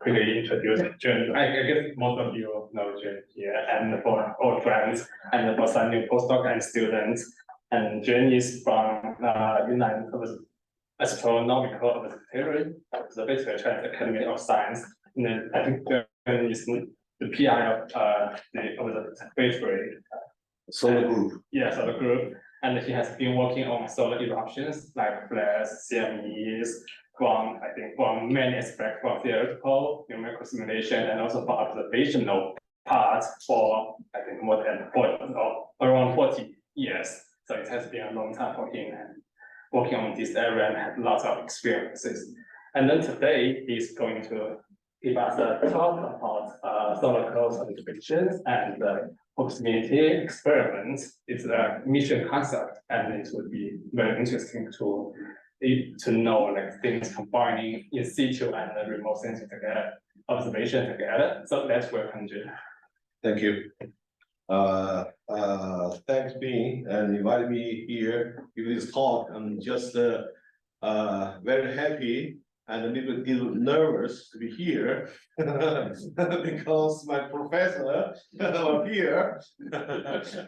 quickly introduce Jun. I guess most of you know Jun here, and for all friends, and for some new postdoc and students. And Jun is from Yunnan Astronomical Observatory, the basically Chinese Academy of Science. And then I think Jun is the PI of the observatory. Solar group. Yeah, solar group. And he has been working on solar eruptions like flares, CMEs, from many aspects, from theoretical, numerical simulation, and also for observational parts for I think more than 40 or around 40 years. So it has been a long time for him and working on this area and had lots of experiences. And then today he's going to give us a talk about solar clouds observations and proximity experiments. It's a mission concept, and it would be very interesting to know like things combining in situ and the remote sensing together, observation together. So let's welcome Jun. Thank you. Thanks, Bing, and invited me here give this talk. I'm just very happy and a little bit nervous to be here because my professor are here.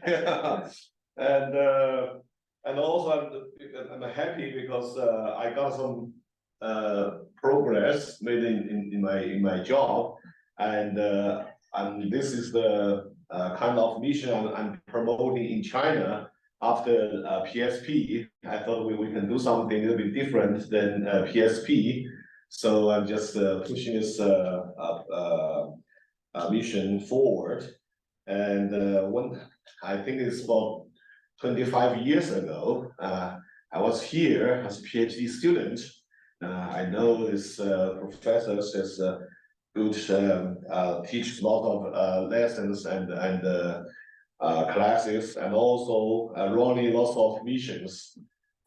Yeah. And also I'm happy because I got some progress made in my job, and this is the kind of mission I'm promoting in China. After PSP, I thought we can do something a little bit different than PSP. So I'm just pushing this mission forward. And when I think it's about 25 years ago, I was here as a PhD student. I know this professor is good, teaches a lot of lessons and classes, and also running lots of missions.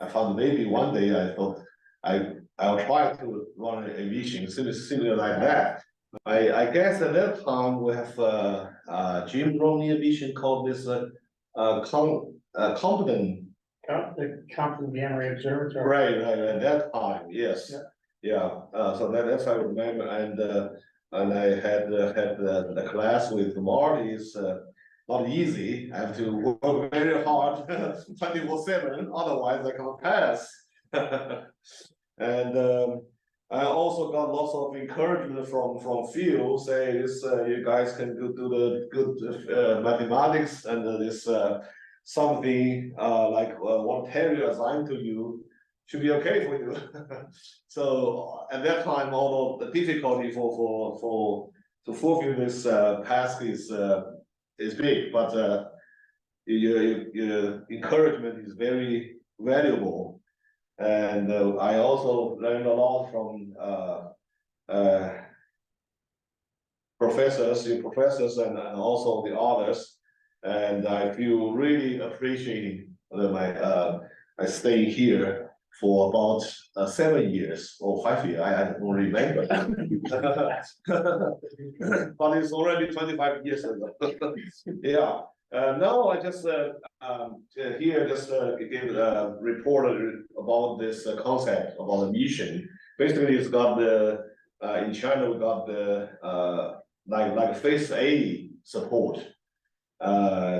I found maybe one day I thought I'll try to run a mission similar like that. I guess at that time we have Jim running a mission called this competent. The Complementary Observatory. Right, at that time, yes. Yeah. So that's I remember, and I had the class with Marty is not easy. I have to work very hard 24/7, otherwise I can't pass. And I also got lots of encouragement from field, say this you guys can do the good mathematics, and this something like what Terry assigned to you should be okay for you. So at that time, although the difficulty to fulfill this task is big, but your encouragement is very valuable. And I also learned a lot from professors and also the others. And I feel really appreciating my stay here for about 7 years or 5 years. I don't remember. But it's already 25 years ago. Yeah. Now I just here just give a report about this concept about the mission. Basically, it's got the in China we got the like phase A support.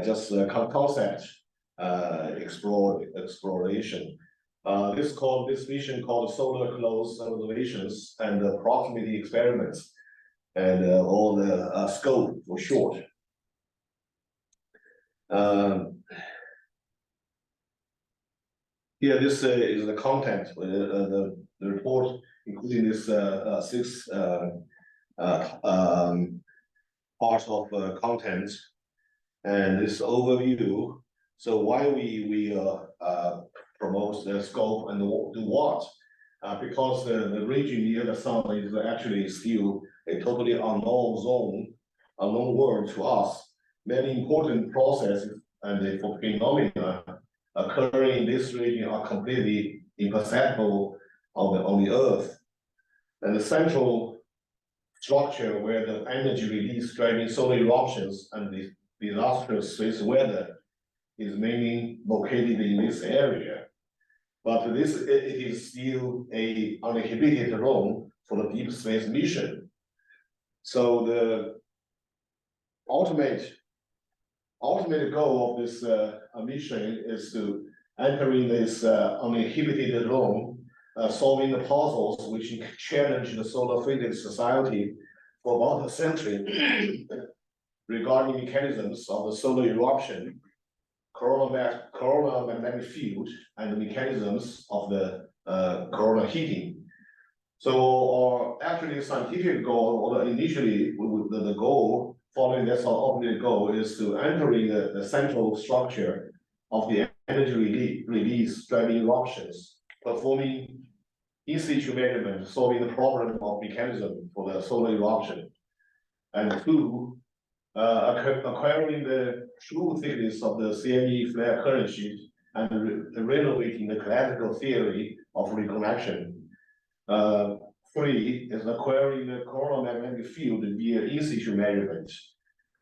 Just concept exploration. This mission called solar close observations and proximity experiments, and all the scope for short. Here, this is the content, the report, including this 6 parts of content, and this overview. So why we promote the scope and do what? Because the region near the sun is actually still a totally unknown zone, unknown world to us. Many important processes and the phenomena occurring in this region are completely imperceptible on the Earth. And the central structure where the energy release driving solar eruptions and the disastrous space weather is mainly located in this area. But it is still a uninhibited role for the deep space mission. So the ultimate goal of this mission is to enter in this uninhibited zone, solving the puzzles which challenge the solar physics society for about a century regarding mechanisms of the solar eruption, coronal magnetic field, and the mechanisms of the coronal heating. So, actually, scientific goal, or initially, the goal following this ultimate goal is to enter in the central structure of the energy release driving eruptions, performing in situ measurement, solving the problem of mechanism for the solar eruption, and two, acquiring the true thickness of the CME flare current sheet and renovating the classical theory of reconnection. Three is acquiring the coronal magnetic field via in situ measurement,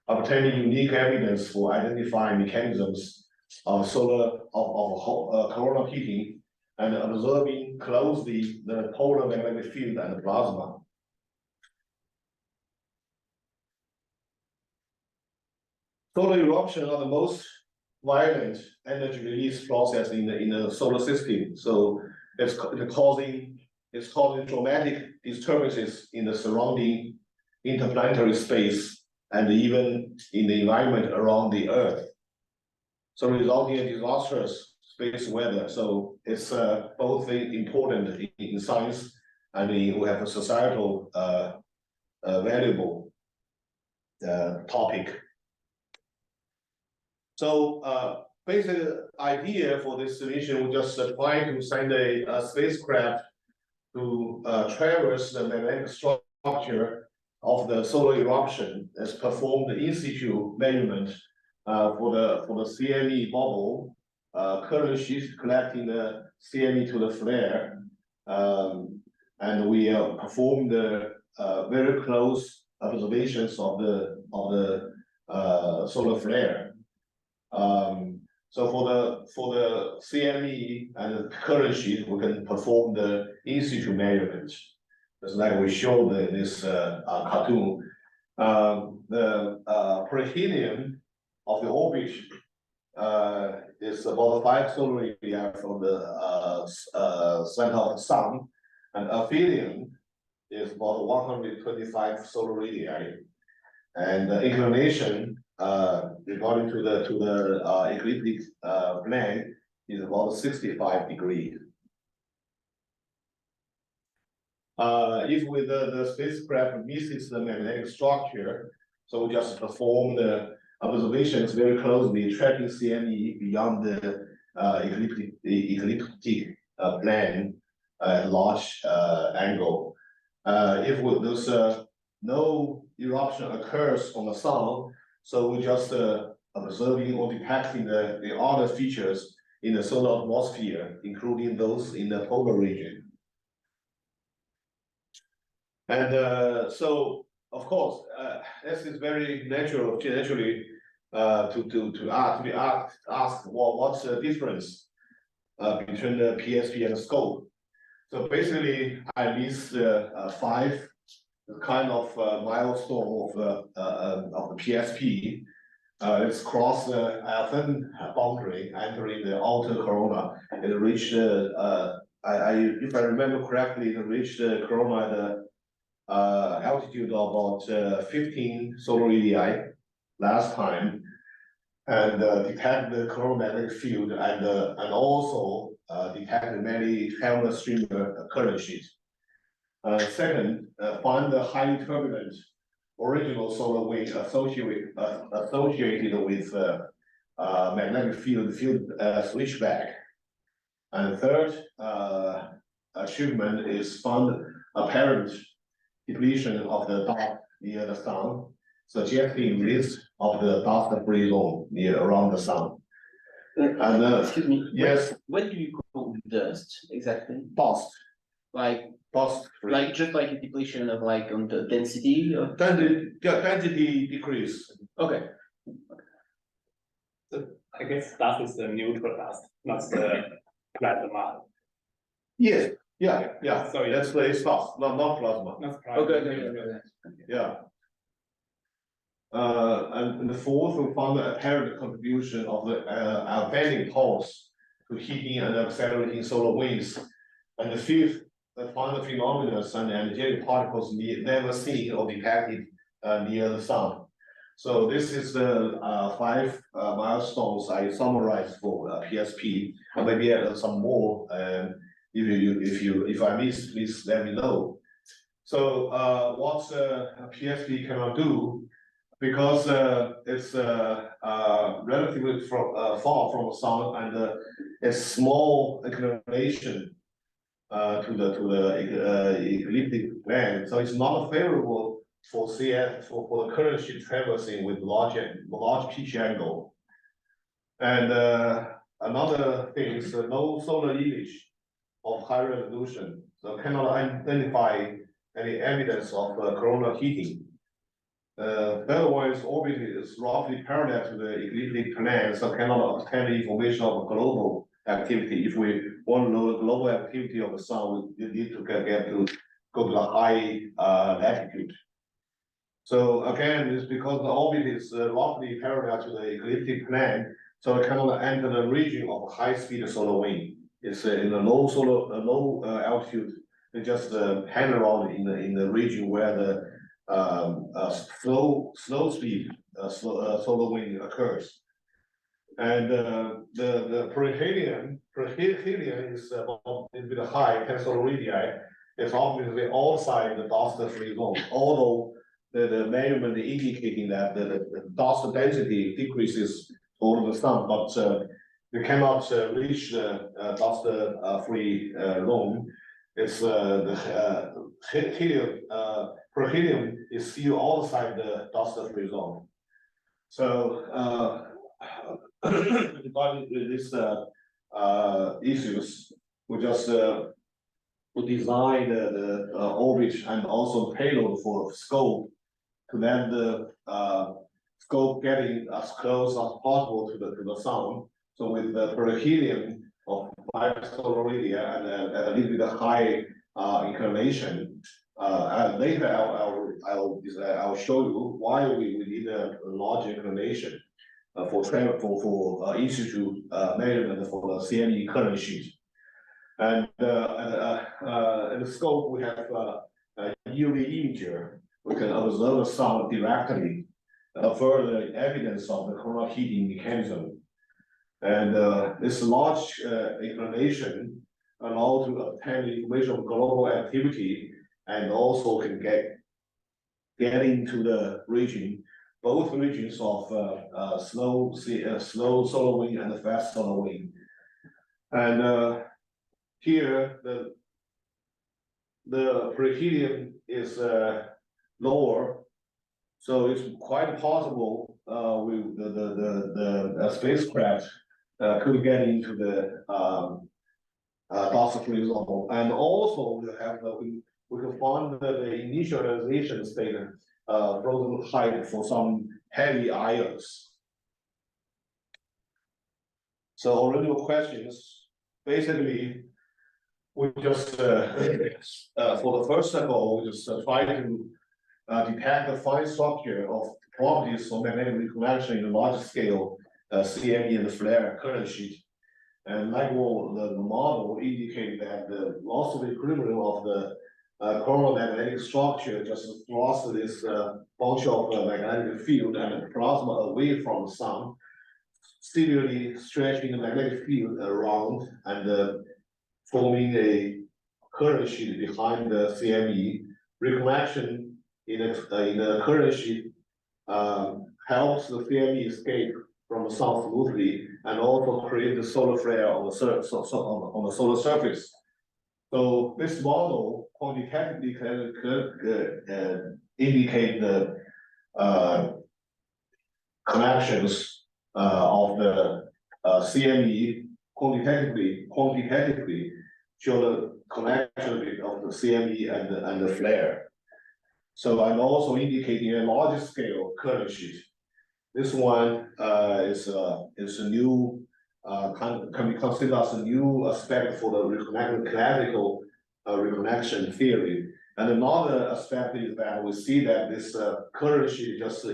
obtaining unique evidence for identifying mechanisms of coronal heating, and observing closely the polar magnetic field and plasma. Solar eruption are the most violent energy release process in the solar system. So it's causing dramatic disturbances in the surrounding interplanetary space and even in the environment around the Earth. So resulting in disastrous space weather. So it's both important in science and we have a societal valuable topic. So basic idea for this mission, we just try to send a spacecraft to traverse the magnetic structure of the solar eruption, as perform the in situ measurement for the CME bubble, current sheet collecting the CME to the flare, and we perform the very close observations of the solar flare. So for the CME and the current sheet, we can perform the in situ measurement. Just like we showed in this cartoon. The perihelion of the orbit is about 5 solar radii from the center of the sun, and aphelion is about 125 solar radii, and the inclination regarding to the ecliptic plane is about 65 degrees. If with the spacecraft misses the magnetic structure, so we just perform the observations very closely, tracking CME beyond the ecliptic plane at large angle. If there's no eruption occurs on the sun, so we just observing or detecting the other features in the solar atmosphere, including those in the polar region. And so, of course, this is very natural, naturally, to ask well, what's the difference between the PSP and the scope. So basically, I list 5 kind of milestone of the PSP. It's crossed the thin boundary, entering the outer corona. It reached if I remember correctly, it reached the corona at the altitude of about 15 solar radii last time, and detect the coronal magnetic field, and also detect many Helmholtz streamer current sheets. Second, find the highly turbulent original solar wave associated with magnetic field switchback. And third achievement is found apparent depletion of the dust near the sun, suggesting risk of the dust-free zone near around the sun. And excuse me. yes, What do you call dust exactly? dust. Like Dust-free. like just like a depletion of like on the density of. Density decrease. Okay. I guess dust is the neutral dust, not the plasma. Yes, yeah. So That's the dust, not plasma. Not Okay. Yeah. And the fourth, we found the apparent contribution of the outstanding pulse to heating and accelerating solar winds. And the fifth, the found the phenomena and energetic particles never seen or detected near the sun. So this is the five milestones I summarized for PSP, and maybe some more. If I miss, please let me know. So what PSP cannot do, because it's relatively far from the sun and a small inclination to the elliptic plane, so it's not favorable for for the current sheet traversing with large pitch angle. And another thing is no solar image of high resolution, so cannot identify any evidence of coronal heating. Otherwise, orbit is roughly parallel to the elliptic plane, so cannot obtain information of global activity. If we want to know the global activity of the sun, we need to go to the high latitude. So again, it's because the orbit is roughly parallel to the elliptic plane, so it cannot enter the region of high-speed solar wind. It's in a low altitude. It just hang around in the region where the slow speed solar wind occurs. And the perihelion is a little bit high, 10 solar radii. It's obviously outside the dust-free zone, although the measurement indicating that the dust density decreases toward the sun, but you cannot reach the dust-free zone. It's the perihelion is still outside the dust-free zone. So regarding this issues, we just we design the orbit and also payload for scope to let the scope getting as close as possible to the sun. So with the perihelion of 5 solar radii and a little bit high inclination, and later I'll show you why we need a large inclination for institute measurement for the CME current sheet. And in the scope we have a UV imager. We can observe the sun directly, further evidence of the coronal heating mechanism. And this large inclination allows to obtain information of global activity, and also can get into the region, both regions of slow solar wind and fast solar wind. And here the perihelion is lower, so it's quite possible with the spacecraft could get into the dust-free zone, and also we have we can find the initialization state frozen height for some heavy ions. So original questions, basically, we just for the first goal, we just try to detect the fine structure of properties of magnetic reconnection in a large scale CME and flare current sheet. And like what the model indicated that the loss of equilibrium of the coronal magnetic structure just throws this bunch of magnetic field and plasma away from the sun, similarly stretching the magnetic field around and forming a current sheet behind the CME. Reconnection in a current sheet helps the CME escape from the sun smoothly, and also create the solar flare on the solar surface. So this model quantitatively can indicate the connections of the CME quantitatively show the connection of the CME and the flare. So I'm also indicating a larger scale current sheet. This one is a new can be considered as a new aspect for the classical reconnection theory. And another aspect is that we see that this current sheet just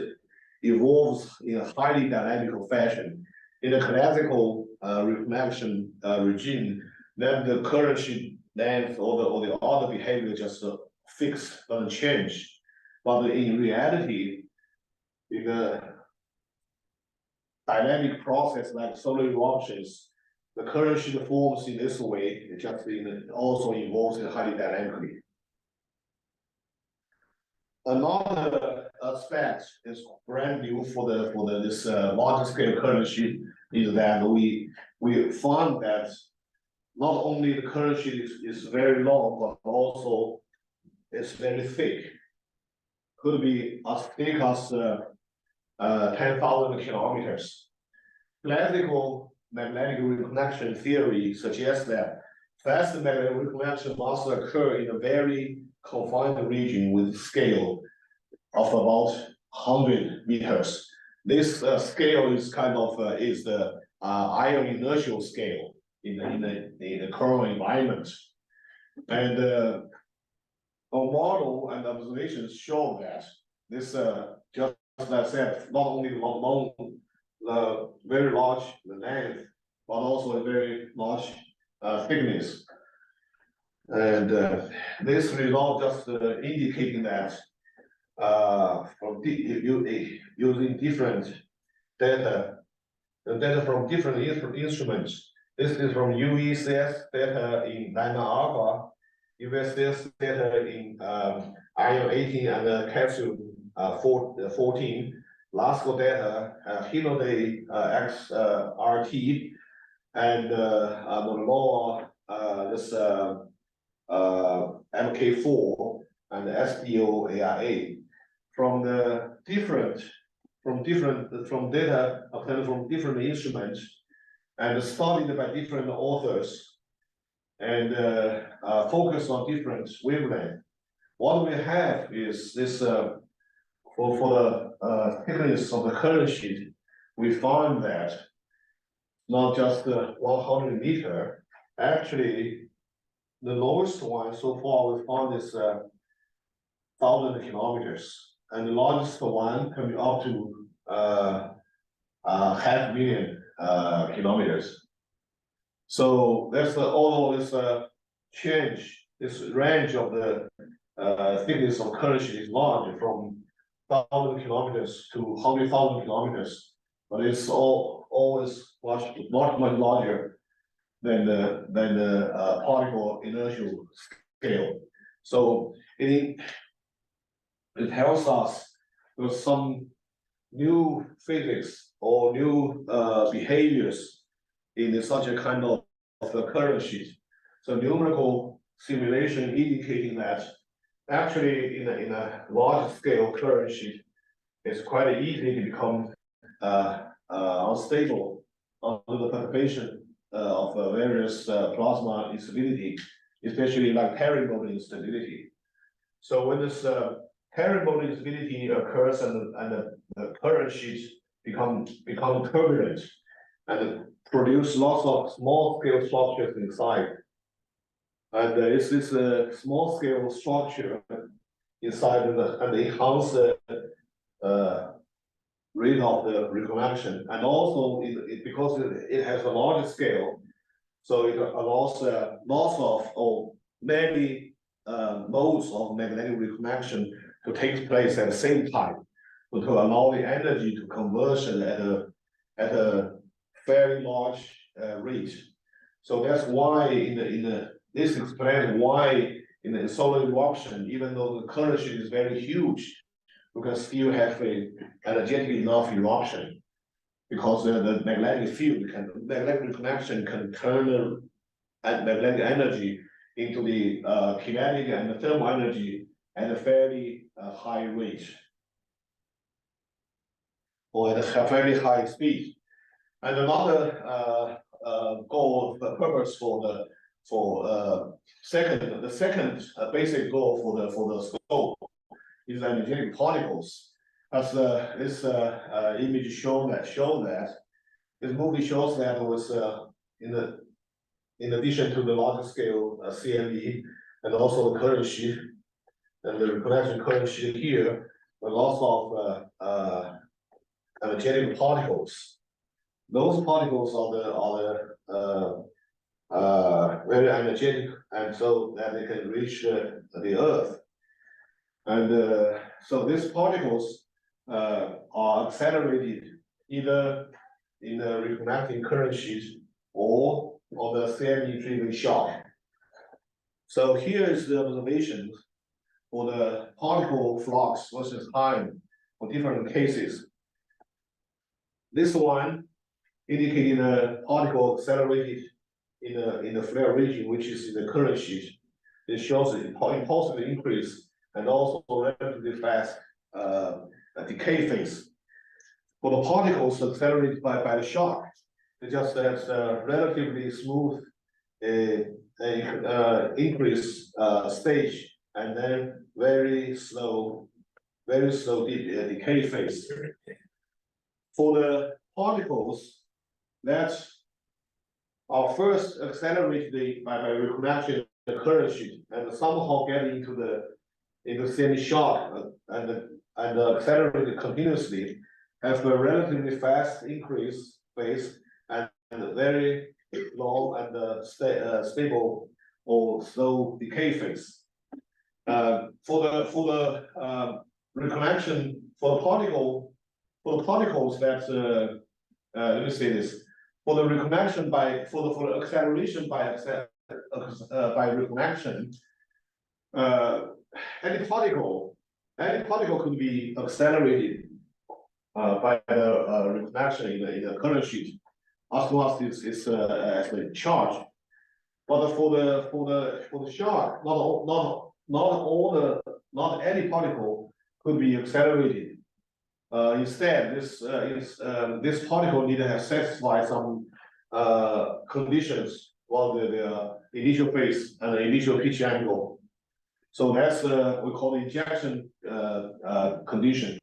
evolves in a highly dynamical fashion. In a classical reflection regime, then the current sheet length or the other behavior just fixed, doesn't change. But in reality, in a dynamic process like solar eruptions, the current sheet forms in this way, it just also evolves highly dynamically. Another aspect is brand new for this large scale current sheet is that we found that not only the current sheet is very long, but also it's very thick. Could be as thick as 10,000 kilometers. Classical magnetic reconnection theory suggests that fast magnetic reconnection must occur in a very confined region with scale of about 100 meters. This scale is kind of is the ion inertial scale in the current environment, and our model and observations show that this just as I said, not only very large length, but also a very large thickness. And this result just indicating that from using different data, the data from different instruments. This is from UVCS data in Gamma alpha, UVCS data in iron 18 and calcium 14, LASCO data, Hinoday XRT, and the lower this MK4 and SDO AIA from the data obtained from different instruments and studied by different authors and focused on different wavelength. What we have is this for the thickness of the current sheet, we found that not just 100 meter, actually the lowest one so far we found is 1,000 kilometers, and the largest one can be up to 500,000 kilometers. So that's all of this change, this range of the thickness of current sheet is large from 1,000 kilometers to 100,000 kilometers, but it's always much larger than the particle inertial scale. So it tells us there's some new physics or new behaviors in such a kind of the current sheet. So numerical simulation indicating that actually in a large scale current sheet, it's quite easy to become unstable under the perturbation of various plasma instability, especially like parabolic instability. So when this parabolic instability occurs and the current sheet become turbulent and produce lots of small scale structures inside. And it's this small scale structure inside and enhance the rate of the reconnection, and also because it has a larger scale, so it allows lots of or many modes of magnetic reconnection to take place at the same time, to allow the energy to conversion at a very large rate. So that's why this explains why in the solar eruption, even though the current sheet is very huge, we can still have a energetic enough eruption, because the magnetic field magnetic reconnection can turn the magnetic energy into the kinetic and the thermal energy at a fairly high rate, or at a very high speed. And another goal, purpose for the second basic goal for the scope is energetic particles. As this image show that this movie shows that it was in addition to the larger scale CME and also the current sheet and the reconnection current sheet here, a lots of energetic particles. Those particles are very energetic, and so that they can reach the Earth. And so these particles are accelerated either in the reconnecting current sheet or on the CME-driven shock. So here is the observation for the particle flux versus time for different cases. This one indicating the particle accelerated in the flare region, which is in the current sheet. It shows an impulsive increase and also relatively fast decay phase. For the particles accelerated by the shock, it just has a relatively smooth increase stage and then very slow decay phase. For the particles that are first accelerated by reconnection the current sheet and somehow get into the semi-shock and accelerated continuously, have a relatively fast increase phase and a very long and stable or slow decay phase. For the reconnection for the particles that let me say this, for the reconnection for the acceleration by reconnection, any particle could be accelerated by the reconnection in the current sheet as long as it's actually charged. But for the shock, not any particle could be accelerated. Instead, this particle need to have satisfied some conditions while the initial phase and the initial pitch angle. So that's we call the injection condition.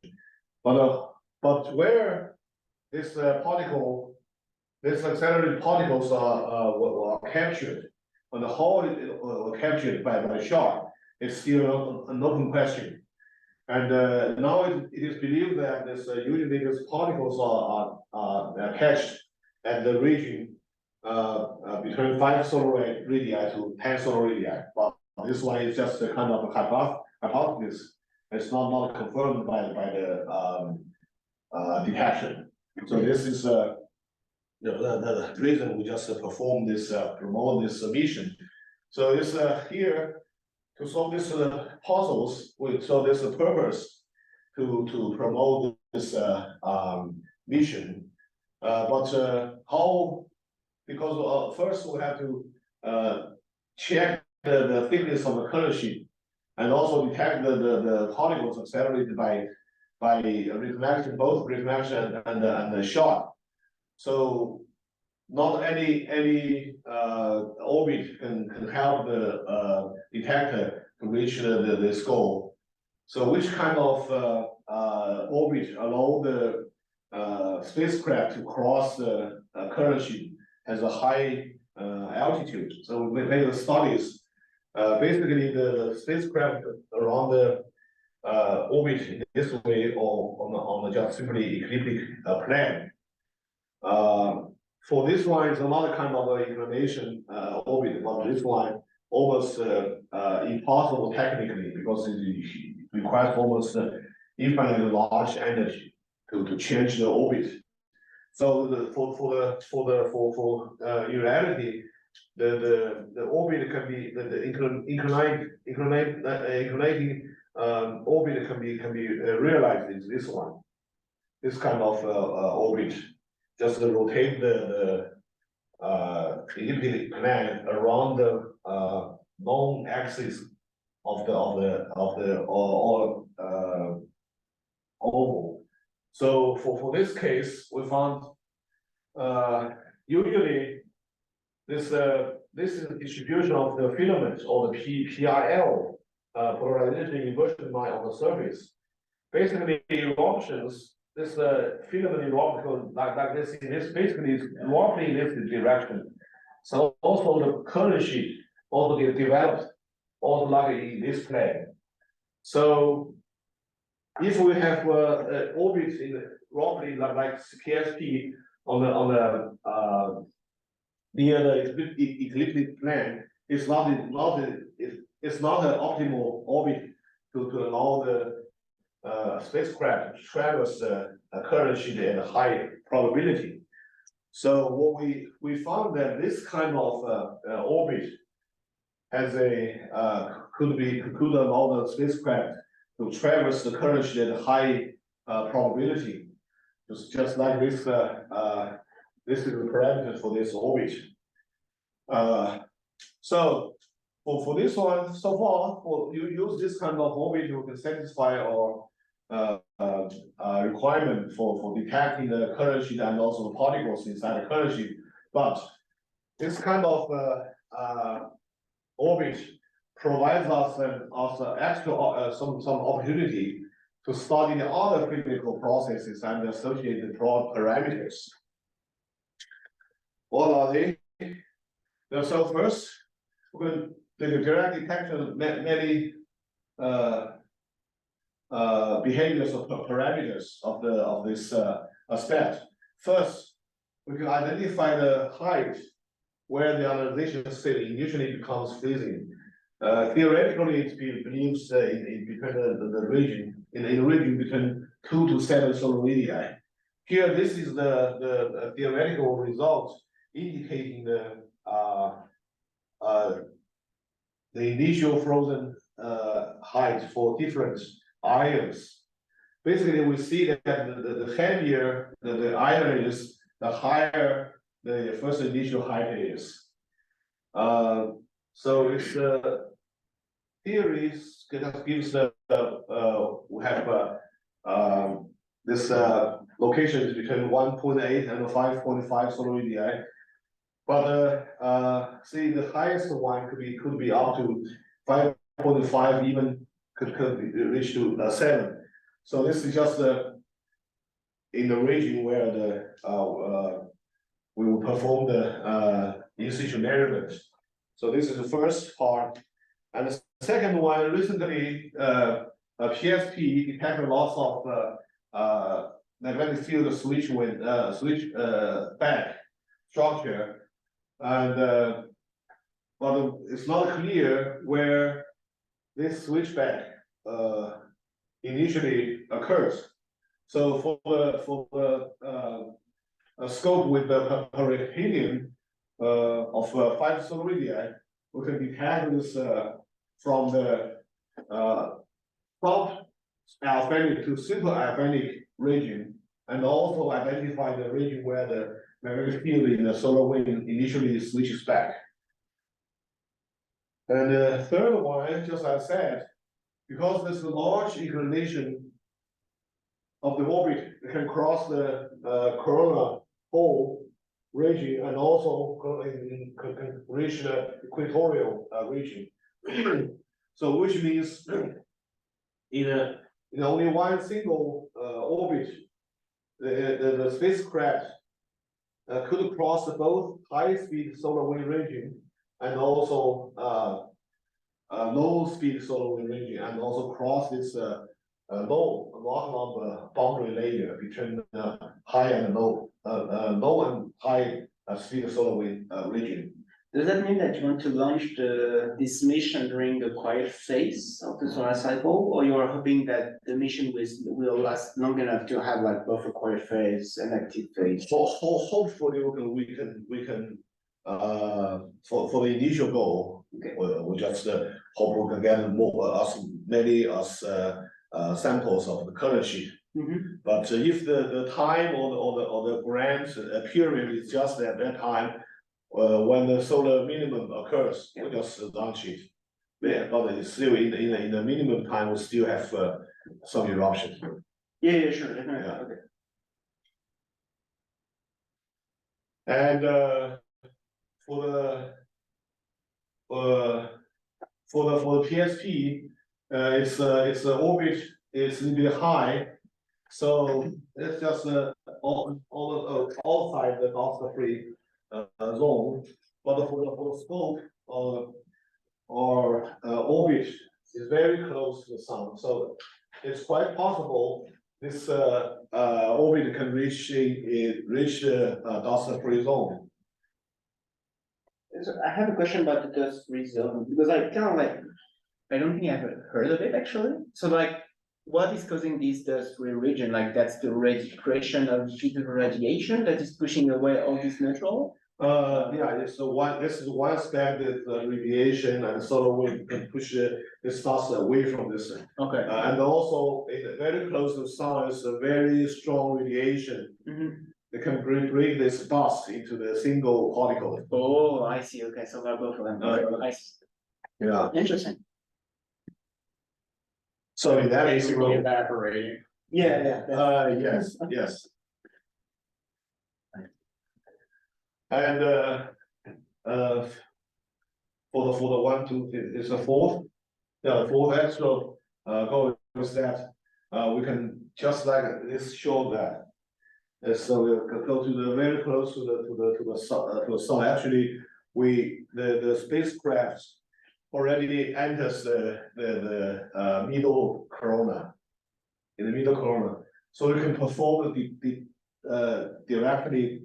But where this this accelerated particles are captured, and how it were captured by the shock is still an open question. And now it is believed that usually these particles are catched at the region between 5 solar radii to 10 solar radii. But this one is just a kind of a hypothesis. It's not confirmed by the detection. So this is the reason we just perform this promote this mission. So it's here to solve this puzzles. So there's a purpose to promote this mission. But how? Because first we have to check the thickness of the current sheet and also detect the particles accelerated by reconnection, both reconnection and the shock. So not any orbit can help the detector to reach this goal. So which kind of orbit allow the spacecraft to cross the current sheet has a high altitude. So we made the studies. Basically, the spacecraft around the orbit in this way or on the just simply ecliptic plane. For this one, it's another kind of inclination orbit, but this one almost impossible technically because it requires almost infinitely large energy to change the orbit. So in reality, the orbit can be the inclinating orbit can be realized in this one. This kind of orbit just rotate the elliptic plane around the known axis of the oval. So for this case, we found usually this is the distribution of the filament or the PRL polarization inversion line on the surface. Basically, eruptions. This filament eruption like this in this basically is roughly in this direction. So also the current sheet also get developed also like in this plane. So if we have orbit in roughly like KSP on the near the ecliptic plane, it's not an optimal orbit to allow the spacecraft to traverse the current sheet at a high probability. So what we found that this kind of orbit has could allow the spacecraft to traverse the current sheet at a high probability. Just like this this is the parameter for this orbit. So for this one, so far, for you use this kind of orbit, you can satisfy our requirement for detecting the current sheet and also the particles inside the current sheet. But this kind of orbit provides us also extra some opportunity to study the other physical processes and associated parameters. What are they? So first, we're going to direct detection of many behaviors of parameters of this aspect. First, we can identify the height where the ionization state initially becomes freezing. Theoretically, it believes in between the region in a region between 2 to 7 solar radii. Here, this is the theoretical result indicating the initial frozen height for different ions. Basically, we see that the heavier the ion is, the higher the first initial height is. So it's theories gives the we have this location is between 1.8 and 5.5 solar radii. But see, the highest one could be up to 5.5, even could reach to 7. So this is just in the region where the we will perform the in situ measurement. So this is the first part, and the second one recently PSP detected lots of magnetic field switch back structure. And but it's not clear where this switchback initially occurs. So for the scope with the perihelion of 5 solar radii, we can detect this from the top alphanic to super alphanic region, and also identify the region where the magnetic field in the solar wind initially switches back. And the third one, just as I said, because there's a large inclination of the orbit, it can cross the corona hole region and also can reach the equatorial region. So which means in only one single orbit, the spacecraft could cross both high-speed solar wind region and also low-speed solar wind region, and also cross this low number boundary layer between high and low and high speed solar wind region. Does that mean that you want to launch this mission during the quiet phase of the solar cycle, or you are hoping that the mission will last long enough to have like both a quiet phase and active phase? Hopefully we can for the initial goal, okay, we just hope we can get more as many as samples of the current sheet. But if the time or the grant period is just at that time, when the solar minimum occurs, we just launch it. Yeah, but it's still in the minimum time, we still have some eruption. Yeah, sure, definitely. Yeah. Okay. And for the PSP, its orbit is a little bit high, so it's just outside the Doppler-free zone. But for the scope or orbit is very close to the sun, so it's quite possible this orbit can reach the dust-free zone. So I have a question about the dust-free zone, because I kind of like, I don't think I've heard of it actually. So like, what is causing this dust-free region? Like that's the creation of jupiter radiation that is pushing away all this neutral? Yeah, this is one step that radiation and solar wind can push this dust away from this. Okay. And also, very close to the sun is a very strong radiation. They can break this dust into the single particle. Oh, I see. Okay, so they're both of them. I see. Yeah. Interesting. So in that Basically case, evaporating. Yeah, yeah. yes, yes. And for the 1, 2, it's a fourth. Yeah, the fourth extra goal is that we can just like this show that. So we'll go to the very close to the sun. Actually, the spacecraft already enters the middle corona. In the middle corona, so we can perform directly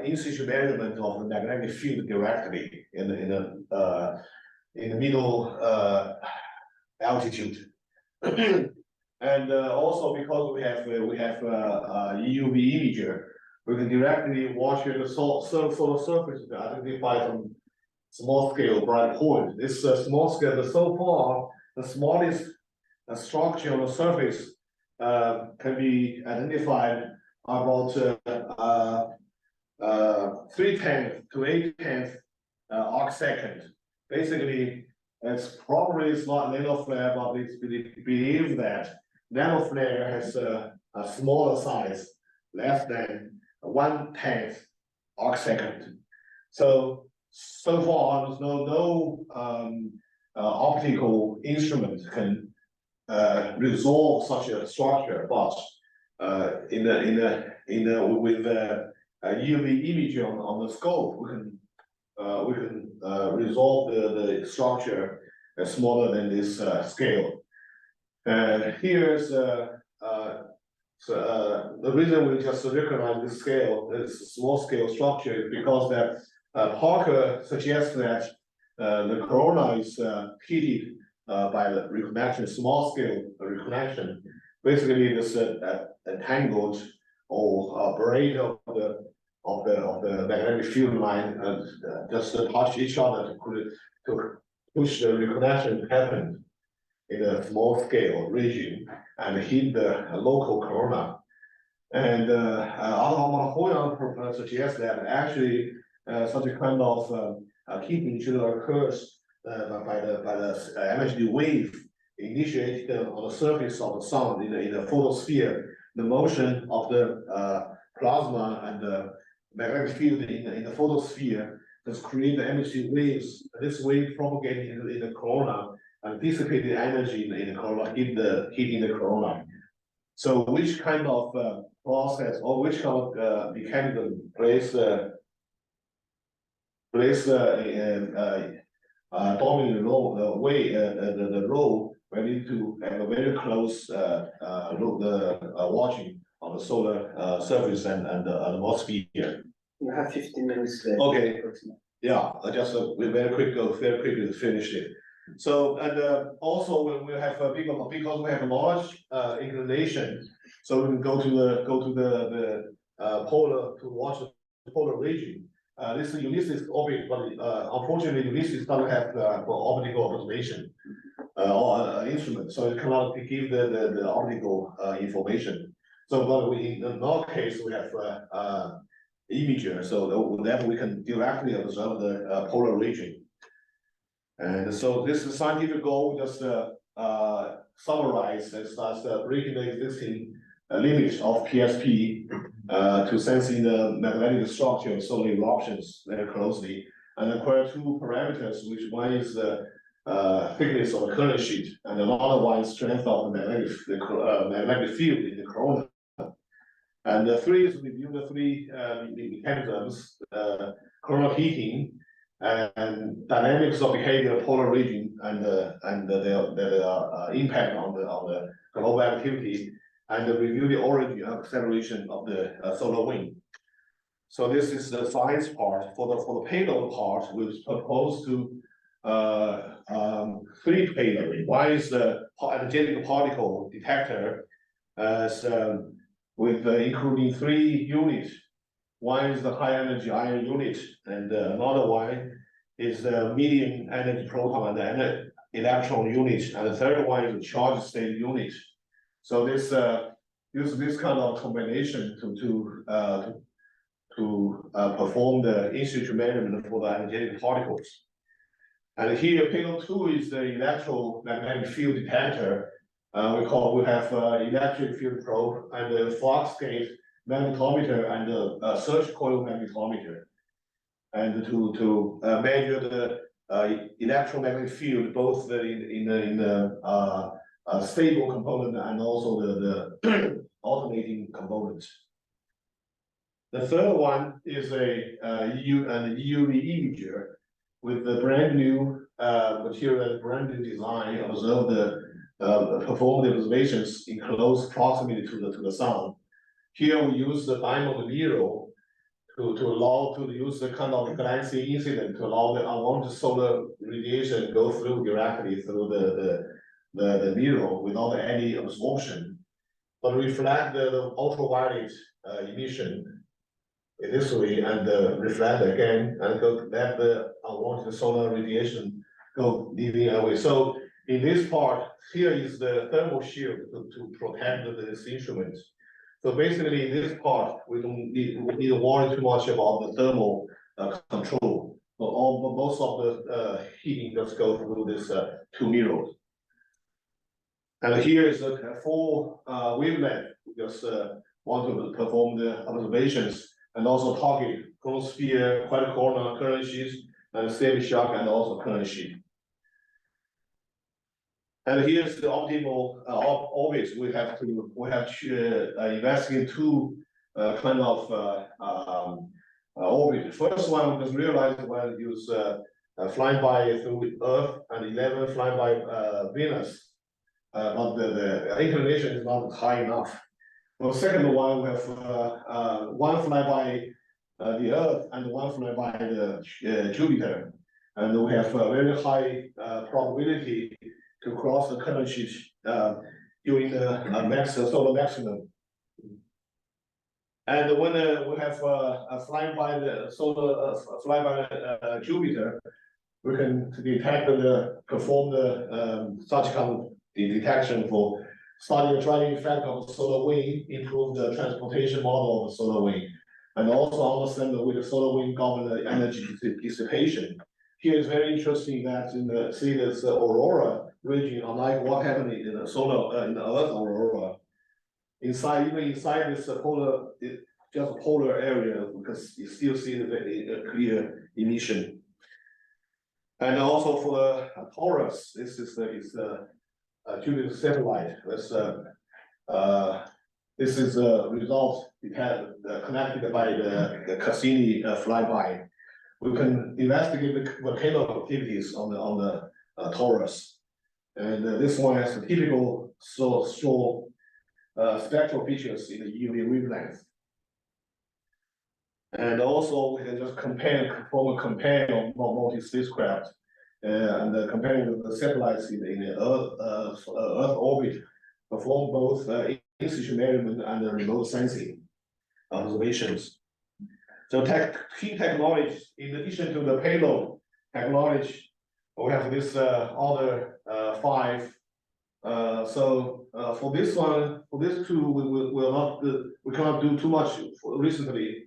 in situ measurement of the magnetic field directly in the middle altitude. And also because we have EUV imager, we can directly watch the solar surface to identify some small scale bright point. This small scale, so far the smallest structure on the surface can be identified about 3/10 to 8/10 arc second. Basically, it's probably not nanoflare, but it's believed that nanoflare has a smaller size, less than 1/10 arc second. So far, there's no optical instrument can resolve such a structure, but with UV image on the scope, we can resolve the structure smaller than this scale. And here's the reason we just recognize this scale, this small scale structure, is because that Parker suggests that the corona is heated by the reconnection, small scale reconnection. Basically, this entangled or braid of the magnetic field line and just touch each other to push the reconnection happen in a small scale region and hit the local corona. And Hoyan suggests that actually such a kind of heating should occurs by the energy wave initiated on the surface of the sun in the photosphere. The motion of the plasma and the magnetic field in the photosphere has created energy waves. This wave propagated in the corona and dissipated energy in the corona, hitting the corona. So which kind of process or which kind of mechanism plays dominant role, the role we need to have a very close watching of the solar surface and the atmosphere. You have 15 minutes left. Okay. Yeah, I just very quickly finish it. So and also when we have because we have a large inclination, so we can go to the polar to watch the polar region. This is Ulysses orbit, but unfortunately Ulysses doesn't have for optical observation or instrument, so it cannot give the optical information. So, but in our case we have imager, so therefore we can directly observe the polar region. And so this is scientific goal, just summarize as breaking the existing limits of PSP to sensing the magnetic structure of solar eruptions very closely, and acquire two parameters, which one is the thickness of the current sheet, and another one is strength of the magnetic field in the corona. And the three is review the three mechanisms: coronal heating, and dynamics of behavior of polar region and their impact on the global activity, and review the origin and acceleration of the solar wind. So this is the science part. For the payload part, we propose to three payload. One is the energetic particle detector, as with including 3 units. One is the high energy ion unit, and another one is the medium energy proton and electron unit, and the third one is the charge state unit. So this use this kind of combination to perform the in-situ measurement for the energetic particles. And here, payload 2 is the electromagnetic field detector. We have electric field probe and the flux gate magnetometer and the search coil magnetometer, and to measure the electromagnetic field both in the stable component and also the alternating component. The third one is an EUV imager with the brand new material, brand new design, perform the observations in close proximity to the sun. Here we use the diamond mirror to use the kind of glancing incident to allow the unwanted solar radiation go through directly through the mirror without any absorption, but reflect the ultraviolet emission in this way and reflect again and let the unwanted solar radiation go leaving away. So in this part, here is the thermal shield to protect this instrument. So basically, in this part, we don't need to worry too much about the thermal control. So most of the heating just go through this 2 mirrors. And here is the full wavelength. We just want to perform the observations and also target chromosphere, quite corner current sheets, and semi-shock, and also current sheet. And here's the optimal orbits. We have to investigate 2 kind of orbit. First one we just realized when we use flying by through Earth and 11 flying by Venus, but the inclination is not high enough. The second one we have 1 fly by the Earth and 1 fly by the Jupiter, and we have a very high probability to cross the current sheet during the solar maximum. And when we have flying by the Jupiter, we can detect perform such kind of detection for study the driving effect of the solar wind, improve the transportation model of the solar wind, and also understand the way the solar wind govern the energy dissipation. Here is very interesting that in the this aurora region, unlike what happened in the solar in the Earth aurora, even inside this just polar area, because you still see the clear emission. And also for the Taurus, this is Jupiter satellite. This is a result connected by the Cassini flyby. We can investigate the volcano activities on the Taurus, and this one has a typical spectral features in the UV wavelength. And also we can just perform a compare of multi-spacecraft and comparing the satellites in the Earth orbit, perform both in-situ measurement and remote sensing observations. So key technologies, in addition to the payload technology, we have this other 5. For this one, for this 2, we cannot do too much recently.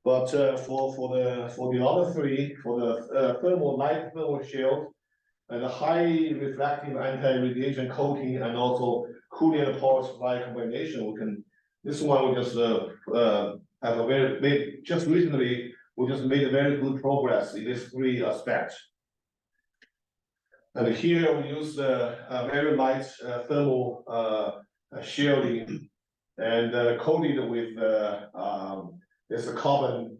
But for the other 3, for the light thermal shield and the high reflective anti-radiation coating and also cooling and power supply combination, this one we just have just recently we just made a very good progress in these 3 aspects. And here we use very light thermal shielding and coated with this carbon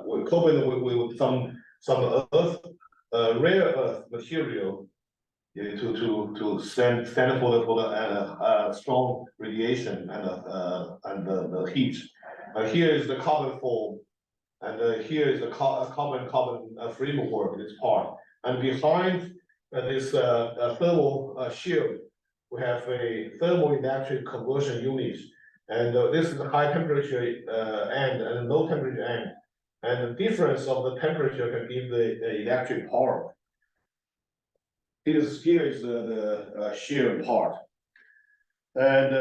with some some earth, rare earth material. To stand for the strong radiation and the heat. Here is the carbon form, and here is the carbon framework, this part. And behind this thermal shield, we have a thermoelectric conversion unit. And this is the high temperature end and low temperature end. And the difference of the temperature can give the electric power. Here is the shield part. And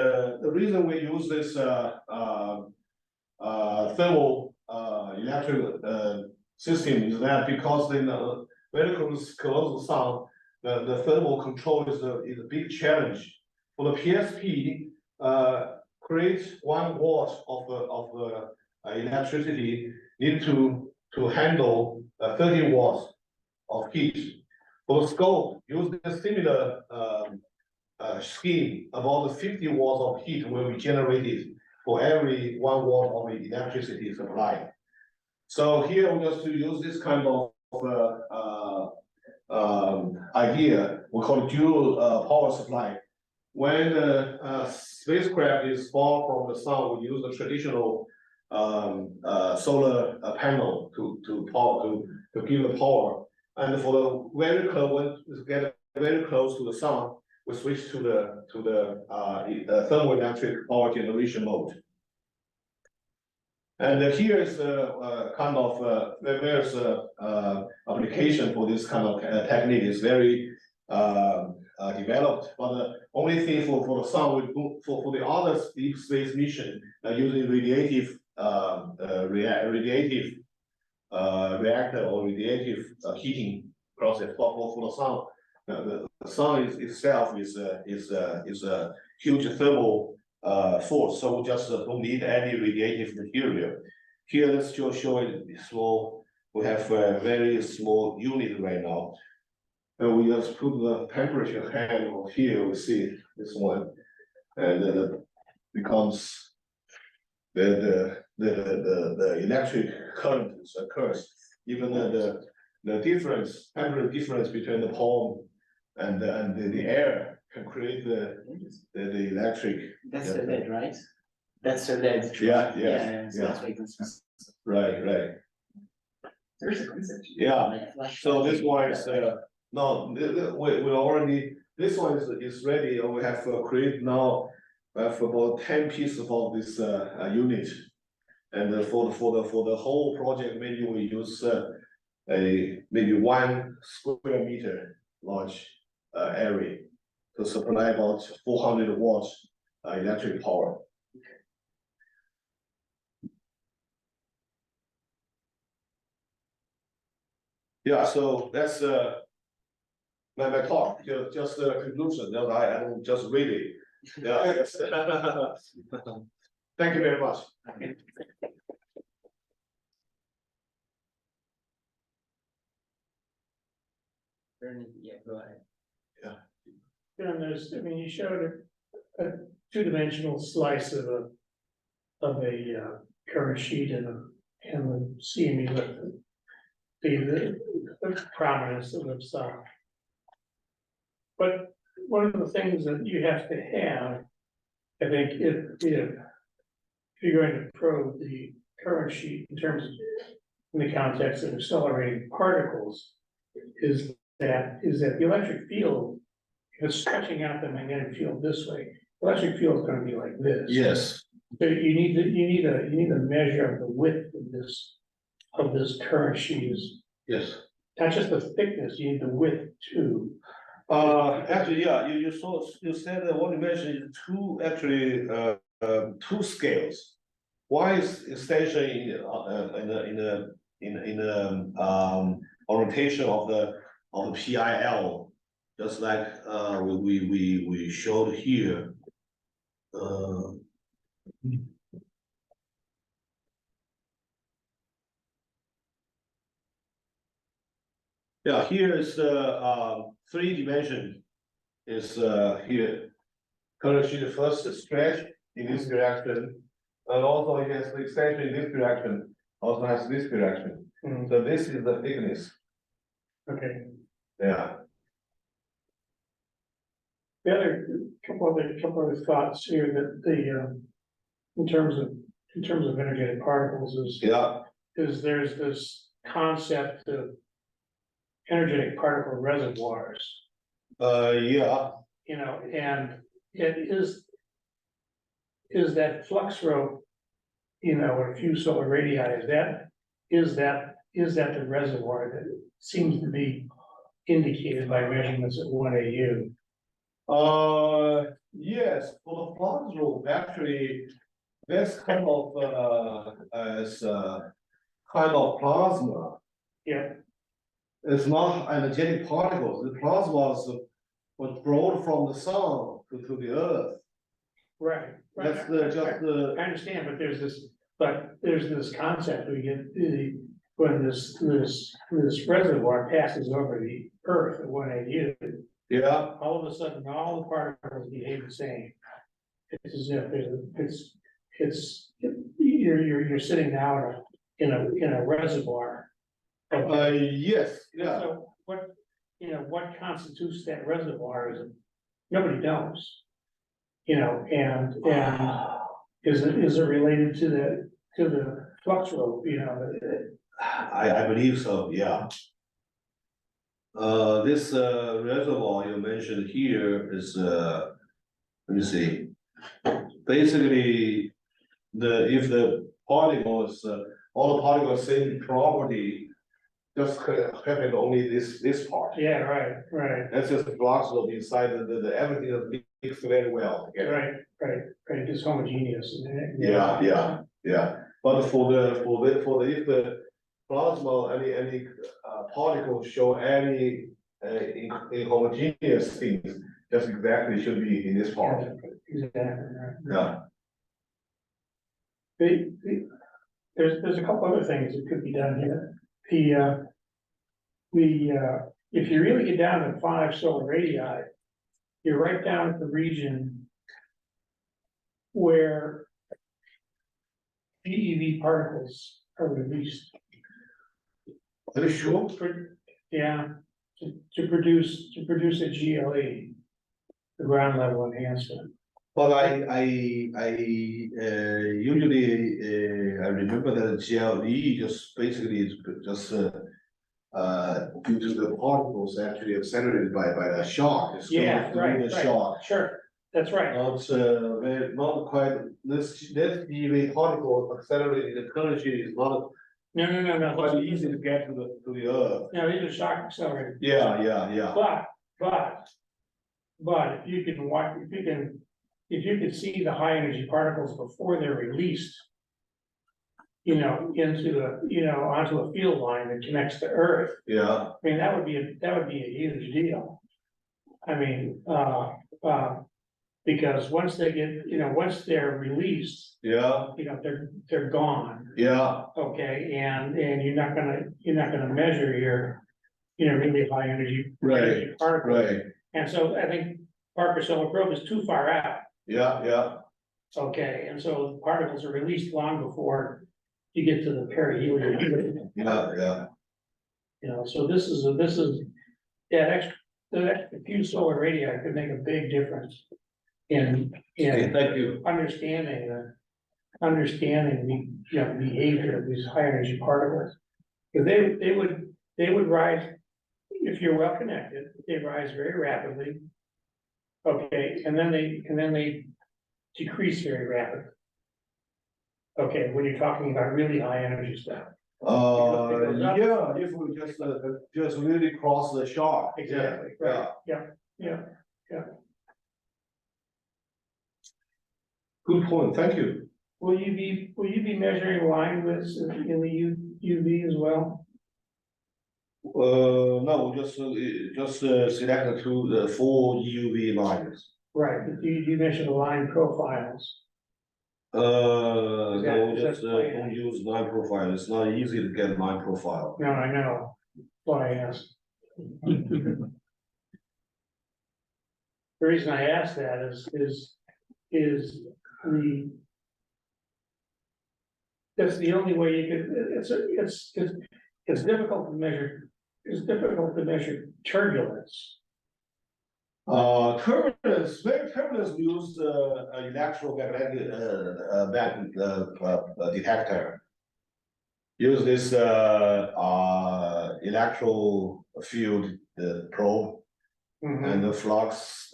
the reason we use this thermal electric system is that because in the very close to the sun, the thermal control is a big challenge. For the PSP, create 1 watt of electricity need to handle 30 watts of heat. For the scope, use a similar scheme. About 50 watts of heat will be generated for every 1 watt of electricity supply. So here we just to use this kind of idea. We call it dual power supply. When the spacecraft is far from the sun, we use the traditional solar panel to give the power. And for the very close, when we get very close to the sun, we switch to the thermoelectric power generation mode. And here is the kind of there's application for this kind of technique is very developed. But the only thing for the sun, we do for the other deep space mission using radiative reactor or radiative heating process. But for the sun, the sun itself is a huge thermal force, so we just don't need any radiative material. Here, let's just show it small. We have a very small unit right now. And we just put the temperature handle here. We see this one, and then it becomes the electric current occurs. Even the difference, temperature difference between the palm and the air can create the electric. That's the lead, right? That's the lead. Yeah. So that's why you can smell. Right. There's a concept. Yeah. Like flash So this light. one is no, we already, this one is ready. We have created now. We have about 10 pieces of this unit, and for the whole project, maybe we use maybe 1 square meter large area to supply about 400 watts electric power. Yeah, so that's my talk. Just a conclusion. That I don't just read it. Yeah. Yes. Thank you very much. Yeah, go ahead. And there's, I mean, you showed a 2-dimensional slice of a current sheet and the CME with the prominence of the sun. But one of the things that you have to have, I think, if you're going to probe the current sheet in terms of, in the context of accelerating particles, is that the electric field is stretching out the magnetic field this way. Electric field is going to be like this. Yes. So you need a measure of the width of this current sheet is Yes. not just the thickness, you need the width too. Actually, yeah, you said that what you mentioned is two scales. One is extension in the orientation of the PIL, just like we showed here. Yeah, here is the 3D is here. Current sheet first stretch in this direction, and also it has the extension in this direction, also has this direction. So this is the thickness, Okay, yeah. the other, couple other thoughts here that in terms of energetic particles Yeah, is there's this concept of energetic particle reservoirs, yeah, you know, and it is that flux rope, you know, or a few solar radii, is that the reservoir that seems to be indicated by measurements at 1 AU? yes, for the plant rope, actually, that's kind of, as, kind of plasma. Yeah, It's not energetic particles, the plasma was brought from the sun to the earth. right. That's the, just the, I understand, but there's this concept, we get when this reservoir passes over the earth at 1 AU, yeah, all of a sudden, all the particles behave the same. It's as if you're sitting now in a reservoir. Okay, yes, yeah. so what constitutes that reservoir is, nobody knows. You know, and is it related to the flux rope, you know? I believe so, yeah. This reservoir you mentioned here is, let me see. Basically, if the particles, all the particles same property, just happen only this part. Yeah, right, That's just the blocks of inside everything is mixed very well together. right, it's homogeneous. Yeah. But for the if the plasma, any particle show any inhomogeneous things, just exactly should be in this part. Exactly, right. Yeah. There's a couple other things that could be done here. If you really get down to 5 solar radii, you're right down at the region where GeV particles are released. Are you sure? Yeah, to produce a GLE, the ground level enhancement. But I usually I remember that GLE just basically is just due to the particles actually accelerated by the shock. It's Yeah, going through the shock. Sure, that's right. Not quite this GeV particle accelerated energy is not No. quite easy to get to the earth. No, these are shock accelerators. Yeah. But if you can see the high energy particles before they're released, you know, onto a field line that connects to Earth, Yeah, I mean, that would be a huge deal. I mean, because once once they're released, yeah, you know, they're gone, yeah, okay, and you're not gonna measure your, really high energy right, particles. right, And so I think Parker Solar Probe is too far out, yeah, okay, and so particles are released long before you get to the perihelion. yeah. You know, so this is that extra few solar radii could make a big difference in Okay, thank you. understanding the behavior of these high energy particles. Because they would rise, if you're well connected, they rise very rapidly. Okay, and then they decrease very rapidly. Okay, when you're talking about really high energy stuff. Yeah, if we just really cross the shock. Exactly, Yeah, right, yeah. good point, thank you. Will you be measuring line widths in the UV as well? No, just select the 4 UV lines. Right, but do you measure the line profiles? No, Is that just planned? don't use line profile, it's not easy to get line profile. No, I know, that's why I asked. The reason I asked that is that's the only way you could, it's difficult to measure turbulence. Turbulence, very turbulence, we use electromagnetic detector. Use this electro field probe and the flux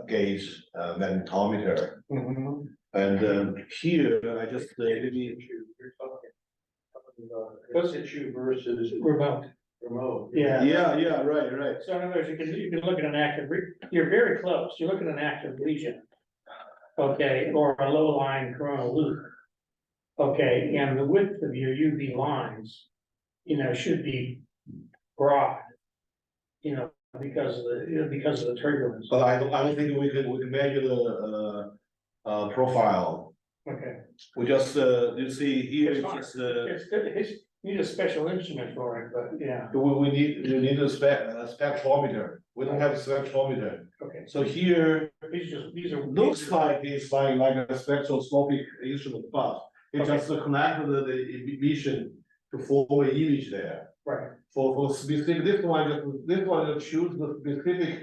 gauge magnetometer. And here I just maybe What's it you versus remote? Yeah. yeah, right. So in other words, you can look at an active, you're very close, you look at an active lesion. Okay, or a low lying coronal loop. Okay, and the width of your UV lines, should be broad. Because of the turbulence. But I don't think we can measure the profile. Okay. We just you see here It's it's hard. just You need a special instrument for it, but yeah, we need a spectrometer. We don't have a spectrometer. okay. So here These are. looks like it's like a spectroscopic instrument, but it Okay. just connected the emission to form an image there. Right, For specific, this one you choose the specific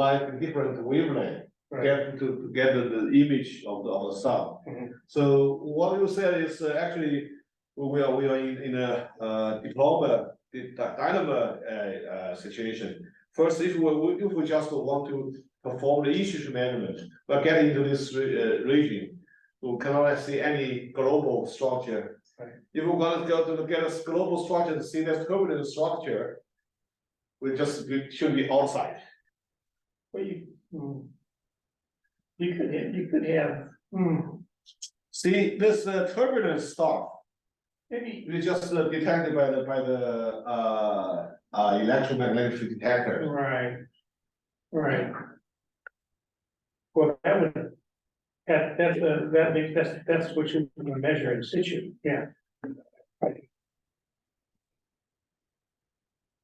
like different wavelength. right. To get the image of the sun. Mhm. So what you said is actually we are in a dynamo situation. First, if we just want to perform the issue measurement, but get into this region, we cannot see any global structure. Right. If we're gonna go to get a global structure to see this turbulent structure, we should be outside. Well, you could have, See this turbulent stuff. maybe, We just detected by the electromagnetic detector. right. Well, that's what you measure in situ, yeah. Right.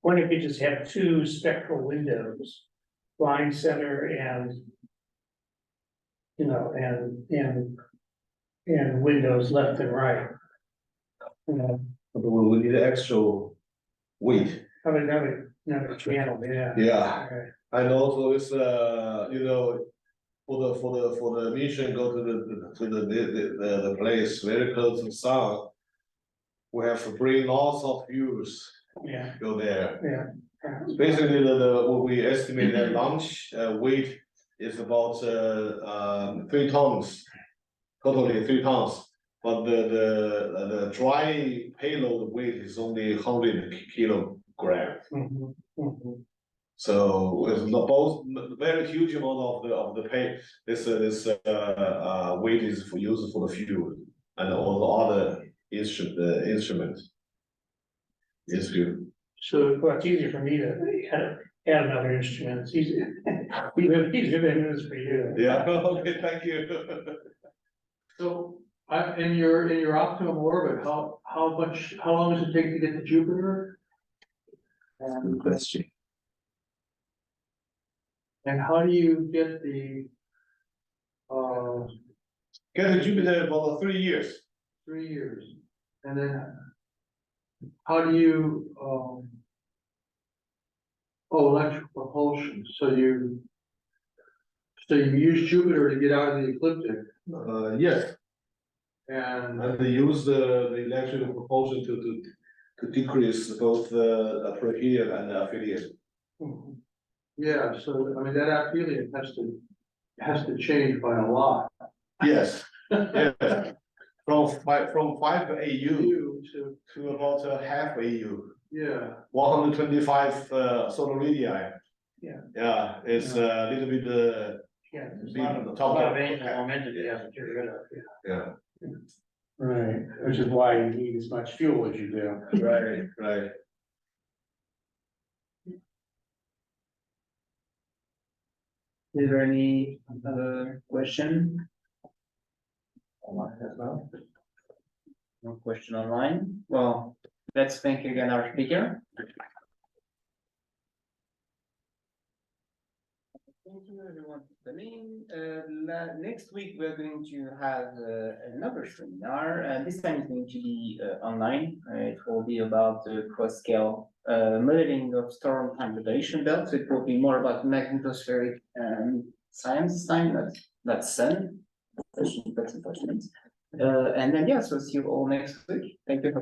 What if you just have two spectral windows, line center and. And windows left and right. We need extra weight. Another channel, yeah. Yeah, Okay. and also it's for the mission go to the place very close to the sun. We have to bring lots of fuels Yeah, go there. yeah. Basically, what we estimate the launch weight is about 3 tons, totally 3 tons. But the dry payload weight is only 100 kilograms. Mhm, mhm. So it's both very huge amount of the pay. This weight is for use for the fuel and all the other instruments. Is fuel. So, well, it's easier for me to add another instrument, it's easier. Easier than it is for you. Yeah. Okay. Thank you. So, in your optimum orbit, how long does it take to get to Jupiter? Good question. And how do you get the, Get to Jupiter about 3 years. 3 years? And then, how do you, electric propulsion, so you use Jupiter to get out of the ecliptic, Yes, and, and they use the electrical propulsion to decrease both the perihelion and the aphelion. Mhm. yeah, so, I mean, that aphelion has to change by a lot. Yes, yes. From 5 AU to about half AU. Yeah, 125 solar radii. Yeah. Yeah, it's a little bit Yeah. There's a lot of angular momentum you have to get rid of. yeah, Right, which is why you need as much fuel as you do. right. Is there any other question? No question online. Well, let's thank again our speaker. Thank you, everyone. happening. Next week, we're going to have another seminar, and this time it's going to be online. It will be about the cross-scale modeling of storm transportation belts. It will be more about magnetospheric science this time, not sun. That's unfortunate. And then, yeah, so see you all next week. Thank you.